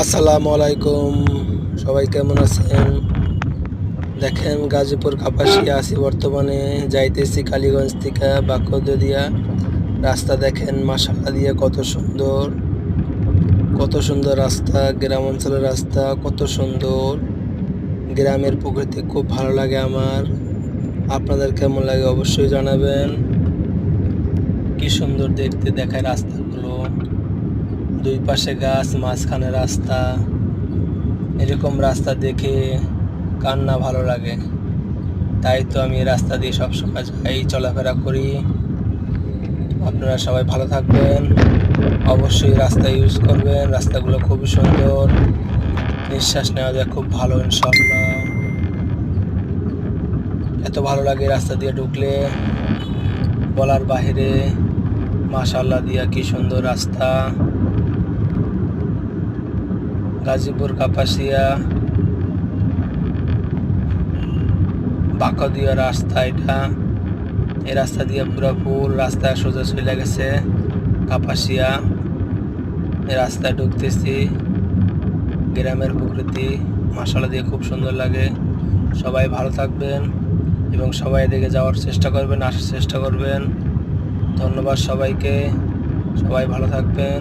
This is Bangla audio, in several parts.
আসসালামু আলাইকুম। সবাই কেমন আছেন? দেখেন গাজীপুর কাপাসিয়া আছি বর্তমানে। যাইতেছি কালীগঞ্জ থেকে বাকরদদিয়া। রাস্তা দেখেন মাশাআল্লাহ দিয়ে কত সুন্দর। কত সুন্দর রাস্তা, গ্রাম অঞ্চলের রাস্তা কত সুন্দর। গ্রামের প্রকৃতি খুব ভালো লাগে আমার। আপনাদের কেমন লাগে অবশ্যই জানাবেন। কি সুন্দর দেখতে দেখায় রাস্তাগুলো। দুই পাশে গাছ, মাঝখানে রাস্তা। এরকম রাস্তা দেখে কার না ভালো লাগে। তাই তো আমি এই রাস্তা দিয়ে সবসময় যাই, চলাফেরা করি। আপনারা সবাই ভালো থাকবেন, অবশ্যই রাস্তা ইউজ করবেন। রাস্তাগুলো খুবই সুন্দর, নিঃশ্বাস নেওয়া যায় খুব ভালো ইনশাল্লাহ। এত ভালো লাগে রাস্তা দিয়ে ঢুকলে বলার বাহিরে। মাশাআল্লাহ দিয়া কি সুন্দর রাস্তা। গাজীপুর কাপাসিয়া বাকরদিয়া রাস্তা এটা। এই রাস্তা দিয়ে পুরো ফুল রাস্তা সোজা চলে গেছে কাপাসিয়া। এই রাস্তায় ঢুকতেছি। গ্রামের প্রকৃতি মাশাআল্লাহ দিয়ে খুব সুন্দর লাগে। সবাই ভালো থাকবেন এবং সবাই এদিকে যাওয়ার চেষ্টা করবেন, আসার চেষ্টা করবেন। ধন্যবাদ সবাইকে, সবাই ভালো থাকবেন।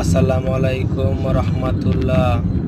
আসসালামু আলাইকুম ওয়া রাহমাতুল্লাহ।